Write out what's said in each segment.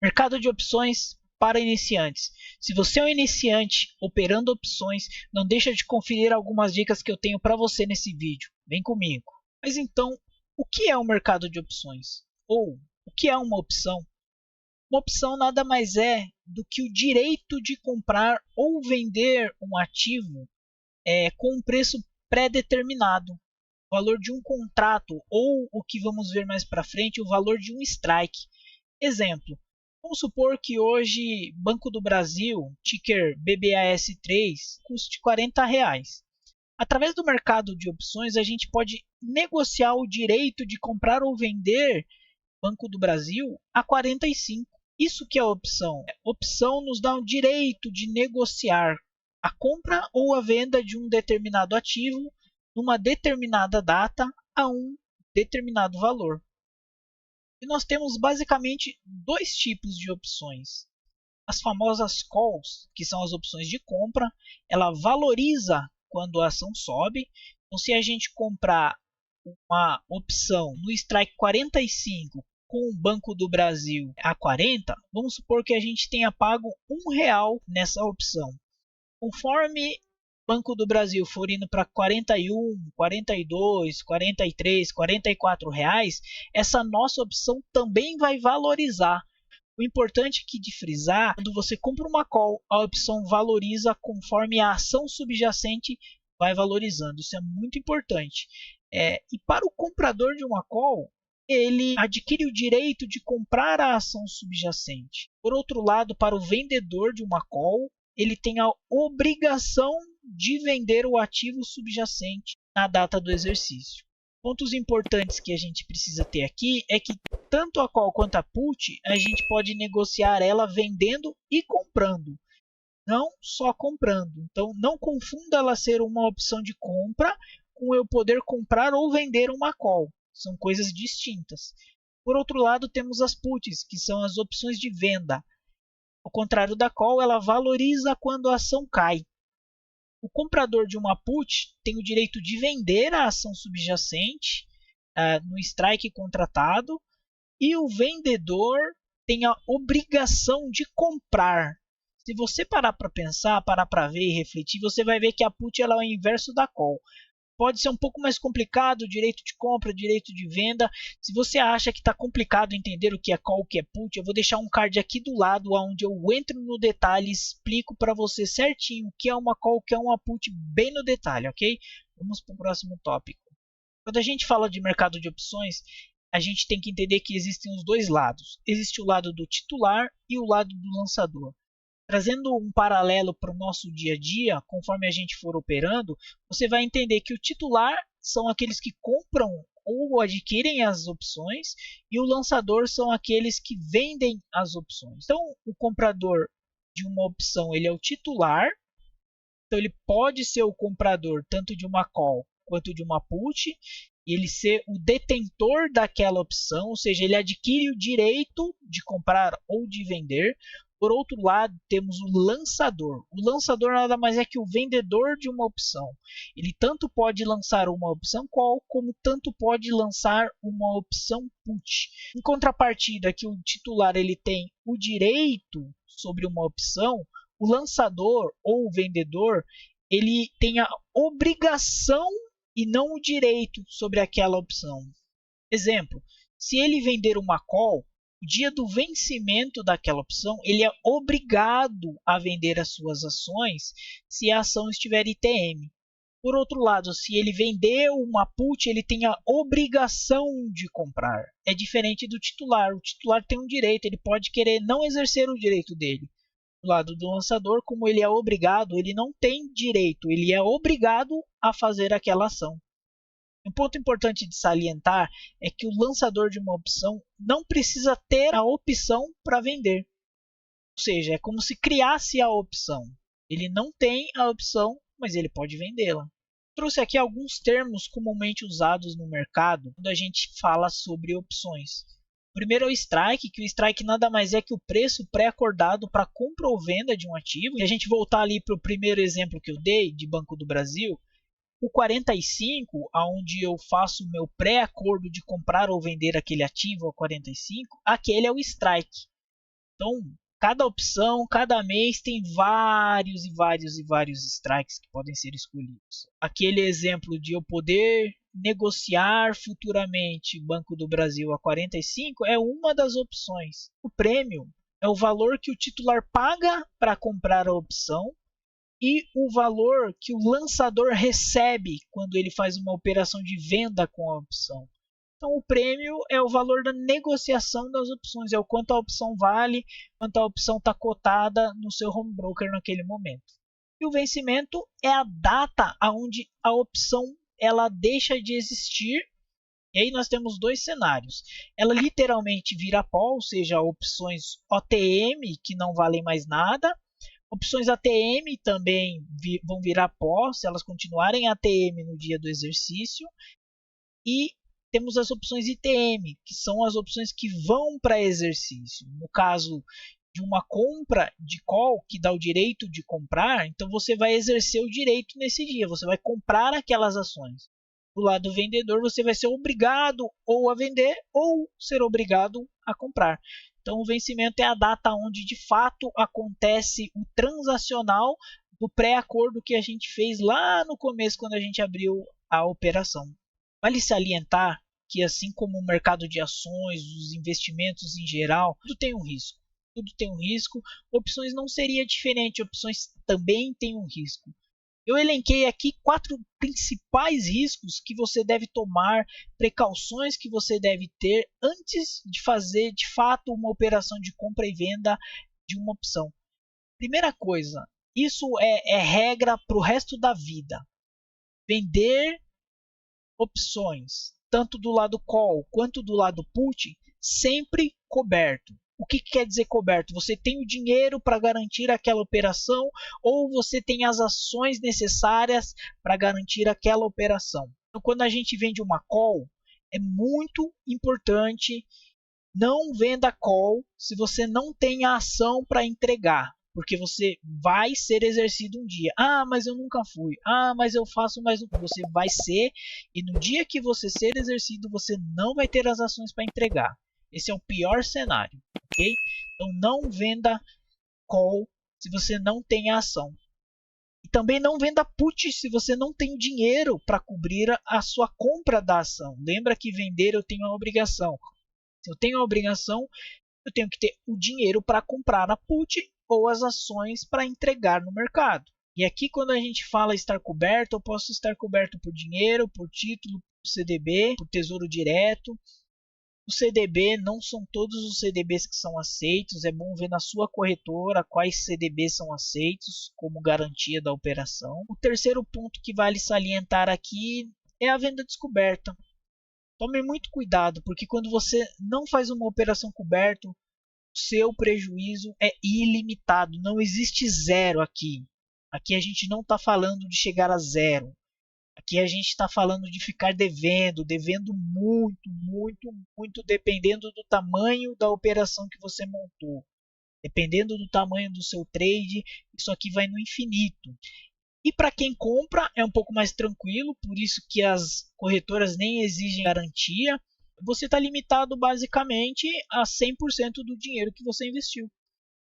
Mercado de opções para iniciantes. Se você é um iniciante operando opções, não deixa de conferir algumas dicas que eu tenho para você nesse vídeo. Vem comigo. Mas então, o que é um mercado de opções? Ou o que é uma opção? Uma opção nada mais é do que o direito de comprar ou vender um ativo com um preço pré-determinado, o valor de um contrato ou o que vamos ver mais para frente, o valor de um strike. Exemplo, vamos supor que hoje Banco do Brasil, ticker BBAS3, custe R$ 40. Através do mercado de opções, a gente pode negociar o direito de comprar ou vender Banco do Brasil a 45. Isso que é opção. Opção nos dá o direito de negociar a compra ou a venda de um determinado ativo numa determinada data a um determinado valor. E nós temos basicamente dois tipos de opções. As famosas calls, que são as opções de compra, ela valoriza quando a ação sobe. Então, se a gente comprar uma opção no strike 45 com o Banco do Brasil a 40, vamos supor que a gente tenha pago R$ 1 nessa opção. Conforme Banco do Brasil for indo para 41, 42, 43, 44 reais, essa nossa opção também vai valorizar. O importante aqui de frisar, quando você compra uma call, a opção valoriza conforme a ação subjacente vai valorizando. Isso é muito importante. E para o comprador de uma call, ele adquire o direito de comprar a ação subjacente. Por outro lado, para o vendedor de uma call, ele tem a obrigação de vender o ativo subjacente na data do exercício. Pontos importantes que a gente precisa ter aqui é que tanto a call quanto a put, a gente pode negociar ela vendendo e comprando, não só comprando. Então, não confunda ela ser uma opção de compra com eu poder comprar ou vender uma call. São coisas distintas. Por outro lado, temos as puts, que são as opções de venda. Ao contrário da call, ela valoriza quando a ação cai. O comprador de uma put tem o direito de vender a ação subjacente no strike contratado e o vendedor tem a obrigação de comprar. Se você parar para pensar, parar para ver e refletir, você vai ver que a put ela é o inverso da call. Pode ser um pouco mais complicado, direito de compra, direito de venda. Se você acha que está complicado entender o que é call, o que é put, eu vou deixar um card aqui do lado onde eu entro no detalhe e explico para você certinho o que é uma call, o que é uma put, bem no detalhe, ok? Vamos para o próximo tópico. Quando a gente fala de mercado de opções, a gente tem que entender que existem os dois lados. Existe o lado do titular e o lado do lançador. Trazendo um paralelo para o nosso dia a dia, conforme a gente for operando, você vai entender que o titular são aqueles que compram ou adquirem as opções e o lançador são aqueles que vendem as opções. Então, o comprador de uma opção ele é o titular, então ele pode ser o comprador tanto de uma call quanto de uma put, e ele ser o detentor daquela opção, ou seja, ele adquire o direito de comprar ou de vender. Por outro lado, temos o lançador. O lançador nada mais é que o vendedor de uma opção. Ele tanto pode lançar uma opção call, como tanto pode lançar uma opção put. Em contrapartida, que o titular ele tem o direito sobre uma opção, o lançador ou o vendedor ele tem a obrigação e não o direito sobre aquela opção. Exemplo, se ele vender uma call, o dia do vencimento daquela opção, ele é obrigado a vender as suas ações se a ação estiver ITM. Por outro lado, se ele vender uma put, ele tem a obrigação de comprar. É diferente do titular. O titular tem um direito, ele pode querer não exercer o direito dele. Do lado do lançador, como ele é obrigado, ele não tem direito, ele é obrigado a fazer aquela ação. Um ponto importante de salientar é que o lançador de uma opção não precisa ter a opção para vender. Ou seja, é como se criasse a opção. Ele não tem a opção, mas ele pode vendê-la. Trouxe aqui alguns termos comumente usados no mercado quando a gente fala sobre opções. O primeiro é o strike, que o strike nada mais é que o preço pré-acordado para compra ou venda de um ativo. E a gente voltar ali para o primeiro exemplo que eu dei, de Banco do Brasil, o 45, onde eu faço o meu pré-acordo de comprar ou vender aquele ativo a 45, aquele é o strike. Então, cada opção, cada mês tem vários strikes que podem ser escolhidos. Aquele exemplo de eu poder negociar futuramente Banco do Brasil a 45 é uma das opções. O prêmio é o valor que o titular paga para comprar a opção e o valor que o lançador recebe quando ele faz uma operação de venda com a opção. Então, o prêmio é o valor da negociação das opções, é o quanto a opção vale, quanto a opção está cotada no seu home broker naquele momento. E o vencimento é a data onde a opção ela deixa de existir. E aí nós temos dois cenários. Ela literalmente vira pó, ou seja, opções OTM que não valem mais nada. Opções ATM também vão virar pó se elas continuarem ATM no dia do exercício. E temos as opções ITM, que são as opções que vão para exercício. No caso de uma compra de call, que dá o direito de comprar, então você vai exercer o direito nesse dia, você vai comprar aquelas ações. Do lado do vendedor, você vai ser obrigado ou a vender ou ser obrigado a comprar. Então, o vencimento é a data onde de fato acontece o transacional do pré-acordo que a gente fez lá no começo, quando a gente abriu a operação. Vale salientar que, assim como o mercado de ações, os investimentos em geral, tudo tem um risco. Tudo tem um risco. Opções não seria diferente, opções também têm um risco. Eu elenquei aqui 4 principais riscos que você deve tomar, precauções que você deve ter antes de fazer de fato uma operação de compra e venda de uma opção. Primeira coisa, isso é regra para o resto da vida. Vender opções, tanto do lado call quanto do lado put, sempre coberto. O que quer dizer coberto? Você tem o dinheiro para garantir aquela operação ou você tem as ações necessárias para garantir aquela operação. Então, quando a gente vende uma call, é muito importante não venda call se você não tem a ação para entregar, porque você vai ser exercido um dia. Ah, mas eu nunca fui. Ah, mas eu faço mais um. Você vai ser, e no dia que você ser exercido, você não vai ter as ações para entregar. Esse é o pior cenário, ok? Então não venda call se você não tem a ação. E também não venda put se você não tem dinheiro para cobrir a sua compra da ação. Lembra que vender eu tenho a obrigação. Se eu tenho a obrigação, eu tenho que ter o dinheiro para comprar a put ou as ações para entregar no mercado. E aqui, quando a gente fala estar coberto, eu posso estar coberto por dinheiro, por título, por CDB, por tesouro direto. O CDB não são todos os CDBs que são aceitos. É bom ver na sua corretora quais CDBs são aceitos como garantia da operação. O terceiro ponto que vale salientar aqui é a venda descoberta. Tome muito cuidado, porque quando você não faz uma operação coberta, o seu prejuízo é ilimitado. Não existe zero aqui. Aqui a gente não está falando de chegar a zero. Aqui a gente está falando de ficar devendo muito, dependendo do tamanho da operação que você montou. Dependendo do tamanho do seu trade, isso aqui vai no infinito. E para quem compra é um pouco mais tranquilo, por isso que as corretoras nem exigem garantia. Você está limitado basicamente a 100% do dinheiro que você investiu.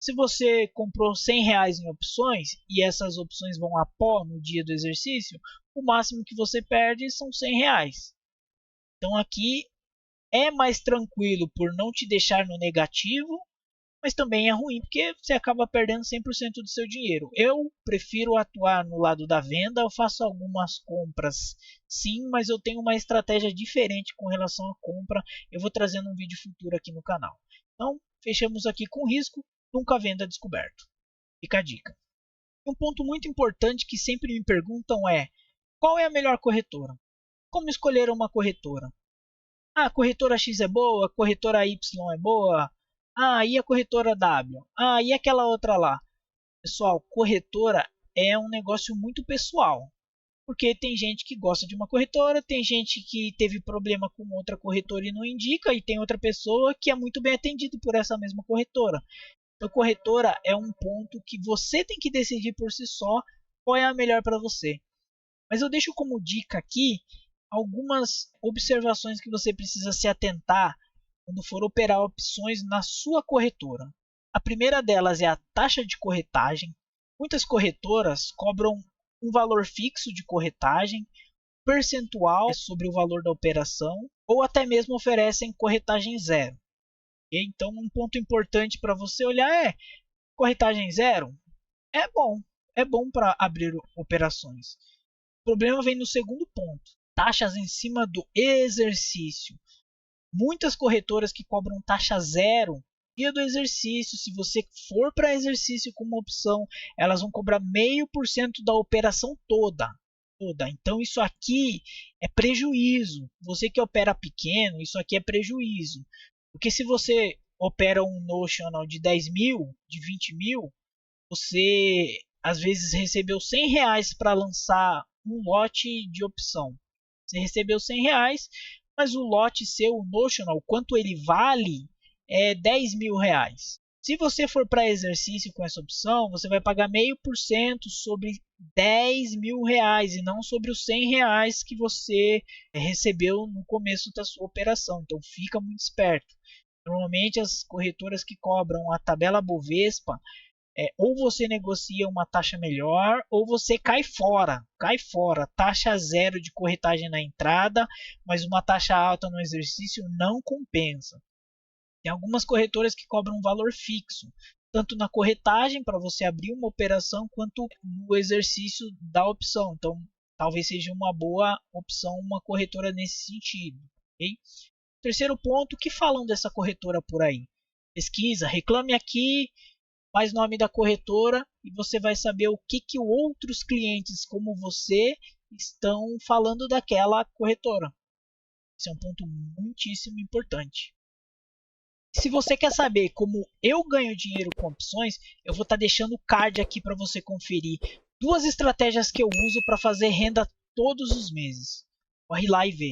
Se você comprou R$ 100 em opções e essas opções vão a pó no dia do exercício, o máximo que você perde são R$ 100. Então aqui é mais tranquilo por não te deixar no negativo, mas também é ruim porque você acaba perdendo 100% do seu dinheiro. Eu prefiro atuar no lado da venda, eu faço algumas compras sim, mas eu tenho uma estratégia diferente com relação à compra. Eu vou trazendo um vídeo futuro aqui no canal. Então, fechamos aqui com risco, nunca venda descoberto. Fica a dica. Um ponto muito importante que sempre me perguntam é: qual é a melhor corretora? Como escolher uma corretora? Ah, a corretora X é boa, a corretora Y é boa. Ah, e a corretora W? Ah, e aquela outra lá? Pessoal, corretora é um negócio muito pessoal. Porque tem gente que gosta de uma corretora, tem gente que teve problema com outra corretora e não indica, e tem outra pessoa que é muito bem atendido por essa mesma corretora. Então, corretora é um ponto que você tem que decidir por si só qual é a melhor para você. Mas eu deixo como dica aqui algumas observações que você precisa se atentar quando for operar opções na sua corretora. A primeira delas é a taxa de corretagem. Muitas corretoras cobram um valor fixo de corretagem, percentual sobre o valor da operação, ou até mesmo oferecem corretagem zero. Então, um ponto importante para você olhar é: corretagem zero é bom para abrir operações. O problema vem no segundo ponto: taxas em cima do exercício. Muitas corretoras que cobram taxa zero dia do exercício. Se você for para exercício com uma opção, elas vão cobrar 0,5% da operação toda. Então isso aqui é prejuízo. Você que opera pequeno, isso aqui é prejuízo. Porque se você opera um notional de 10 mil, de 20 mil, você às vezes recebeu R$100 para lançar um lote de opção. Você recebeu R$100, mas o lote seu, o notional, quanto ele vale, é R$10 mil. Se você for para exercício com essa opção, você vai pagar 0,5% sobre R$10 mil e não sobre os R$100 que você recebeu no começo da sua operação. Então fica muito esperto. Normalmente as corretoras que cobram a tabela Bovespa, ou você negocia uma taxa melhor ou você cai fora. Taxa zero de corretagem na entrada, mas uma taxa alta no exercício não compensa. Tem algumas corretoras que cobram um valor fixo, tanto na corretagem para você abrir uma operação, quanto no exercício da opção. Então, talvez seja uma boa opção uma corretora nesse sentido. Okay? Terceiro ponto: o que falam dessa corretora por aí? Pesquisa, reclame aqui, faz nome da corretora e você vai saber o que outros clientes como você estão falando daquela corretora. Esse é um ponto muitíssimo importante. Se você quer saber como eu ganho dinheiro com opções, eu vou estar deixando o card aqui para você conferir 2 estratégias que eu uso para fazer renda todos os meses. Corre lá e vê.